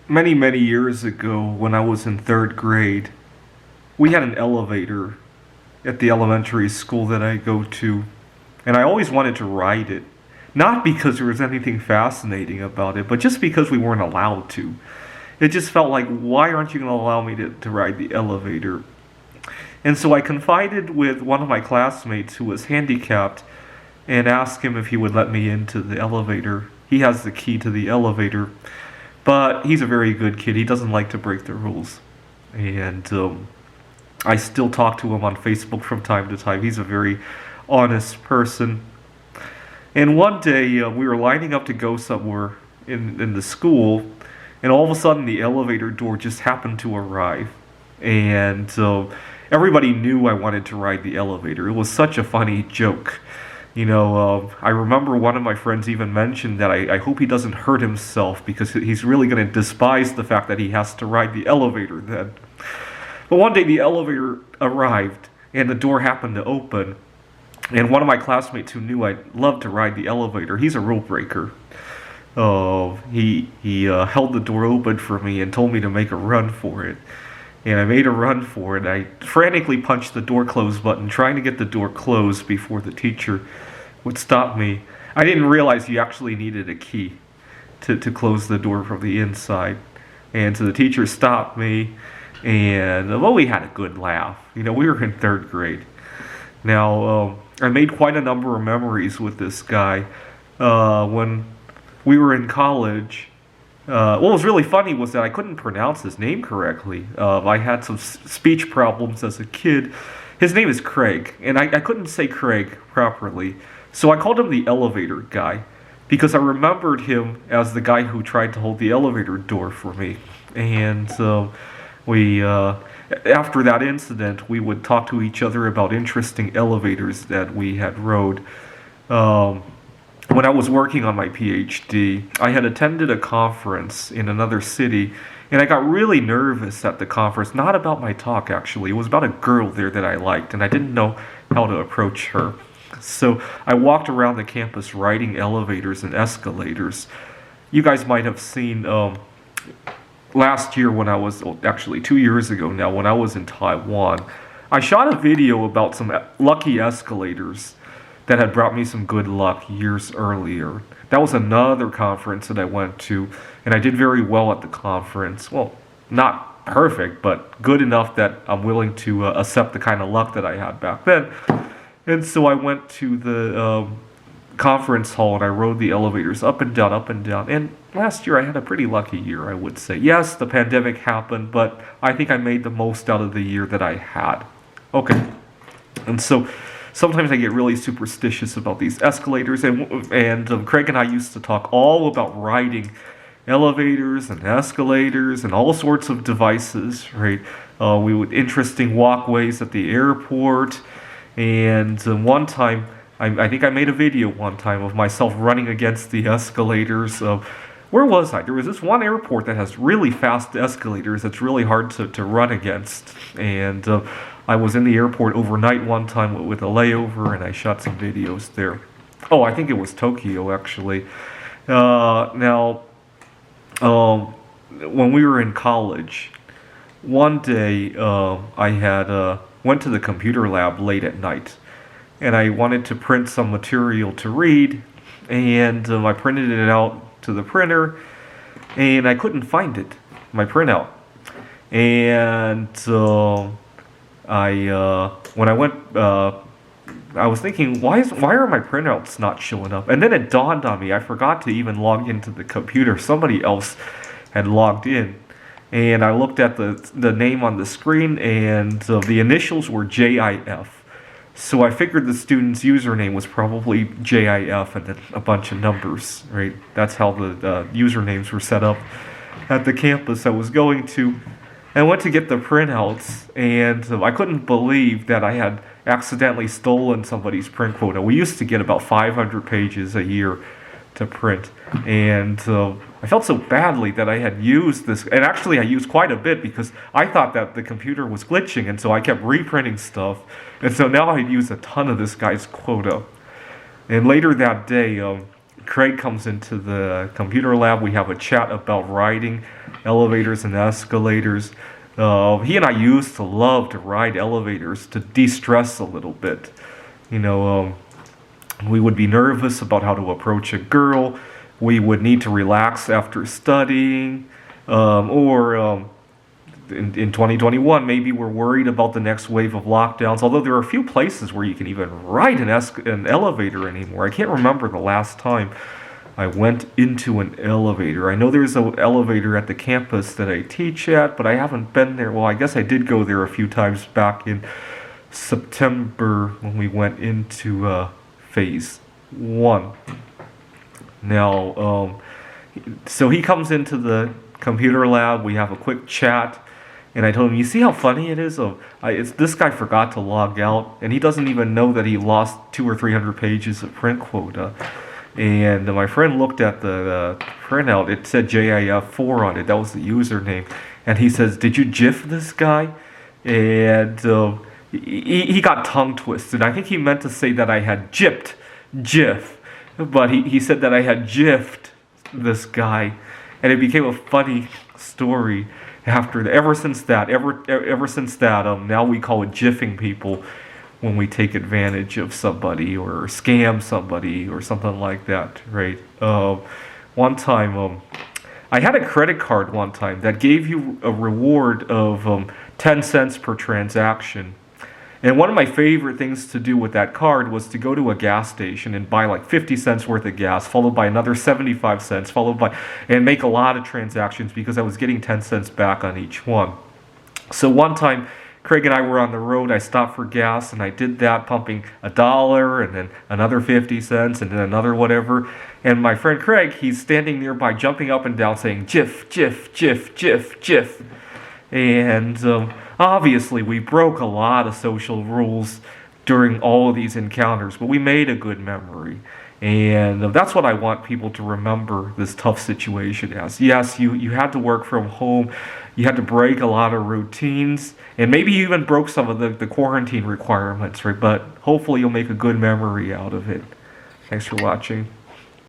Many, many years ago, when I was in third grade, we had an elevator at the elementary school that I go to, and I always wanted to ride it. Not because there was anything fascinating about it, but just because we weren't allowed to. It just felt like, why aren't you going to allow me to ride the elevator? And so I confided with one of my classmates who was handicapped and asked him if he would let me into the elevator. He has the key to the elevator. But he's a very good kid. He doesn't like to break the rules. And I still talk to him on Facebook from time to time. He's a very honest person. And one day we were lining up to go somewhere in the school, and all of a sudden the elevator door just happened to arrive. And everybody knew I wanted to ride the elevator. It was such a funny joke. I remember one of my friends even mentioned that I hope he doesn't hurt himself because he's really going to despise the fact that he has to ride the elevator then. But one day the elevator arrived and the door happened to open. And one of my classmates who knew I loved to ride the elevator, he's a rule breaker. He held the door open for me and told me to make a run for it. And I made a run for it. I frantically punched the door close button, trying to get the door closed before the teacher would stop me. I didn't realize you actually needed a key to close the door from the inside. And so the teacher stopped me, and well, we had a good laugh. We were in third grade. Now, I made quite a number of memories with this guy. When we were in college, what was really funny was that I couldn't pronounce his name correctly. I had some speech problems as a kid. His name is Craig, and I couldn't say Craig properly. So I called him the elevator guy because I remembered him as the guy who tried to hold the elevator door for me. And after that incident, we would talk to each other about interesting elevators that we had rode. When I was working on my PhD, I had attended a conference in another city, and I got really nervous at the conference. Not about my talk, actually. It was about a girl there that I liked, and I didn't know how to approach her. So I walked around the campus riding elevators and escalators. You guys might have seen last year when I was, actually 2 years ago now, when I was in Taiwan, I shot a video about some lucky escalators that had brought me some good luck years earlier. That was another conference that I went to, and I did very well at the conference. Well, not perfect, but good enough that I'm willing to accept the kind of luck that I had back then. And so I went to the conference hall and I rode the elevators up and down, up and down. And last year I had a pretty lucky year, I would say. Yes, the pandemic happened, but I think I made the most out of the year that I had. Okay. And so sometimes I get really superstitious about these escalators, and Craig and I used to talk all about riding elevators and escalators and all sorts of devices, right? We would interesting walkways at the airport, and one time, I think I made a video one time of myself running against the escalators. Where was I? There was this one airport that has really fast escalators that's really hard to run against, and I was in the airport overnight one time with a layover, and I shot some videos there. Oh, I think it was Tokyo, actually. Now, when we were in college, one day I had went to the computer lab late at night, and I wanted to print some material to read, and I printed it out to the printer, and I couldn't find it, my printout. And when I went, I was thinking, why are my printouts not showing up? And then it dawned on me, I forgot to even log into the computer. Somebody else had logged in. And I looked at the name on the screen, and the initials were JIF. So I figured the student's username was probably JIF and then a bunch of numbers, right? That's how the usernames were set up at the campus I was going to. I went to get the printouts, and I couldn't believe that I had accidentally stolen somebody's print quota. We used to get about 500 pages a year to print, and I felt so badly that I had used this, and actually I used quite a bit because I thought that the computer was glitching, and so I kept reprinting stuff, and so now I'd used a ton of this guy's quota. And later that day, Craig comes into the computer lab. We have a chat about writing. elevators and escalators. He and I used to love to ride elevators to de-stress a little bit. You know, we would be nervous about how to approach a girl. We would need to relax after studying, or in 2021, maybe we're worried about the next wave of lockdowns, although there are a few places where you can even ride an elevator anymore. I can't remember the last time I went into an elevator. I know there's an elevator at the campus that I teach at, but I haven't been there. Well, I guess I did go there a few times back in September when we went into phase 1. Now, so he comes into the computer lab, we have a quick chat, and I told him, you see how funny it is? This guy forgot to log out, and he doesn't even know that he lost 200 or 300 pages of print quota. And my friend looked at the printout, it said JIF4 on it, that was the username. And he says, did you GIF this guy? And he got tongue twisted. I think he meant to say that I had GIF. But he said that I had GIFed this guy. And it became a funny story after that. Ever since that, now we call it GIFing people when we take advantage of somebody or scam somebody or something like that, right? One time, I had a credit card one time that gave you a reward of 10 cents per transaction. And one of my favorite things to do with that card was to go to a gas station and buy like 50 cents worth of gas, followed by another 75 cents, and make a lot of transactions because I was getting 10 cents back on each one. So one time, Craig and I were on the road, I stopped for gas, and I did that, pumping $1, and then another 50 cents, and then another whatever. And my friend Craig, he's standing nearby, jumping up and down, saying, GIF, GIF, GIF, GIF, GIF. And obviously, we broke a lot of social rules during all of these encounters, but we made a good memory. And that's what I want people to remember this tough situation as. Yes, you had to work from home. You had to break a lot of routines. And maybe you even broke some of the quarantine requirements, right? But hopefully you'll make a good memory out of it. Thanks for watching.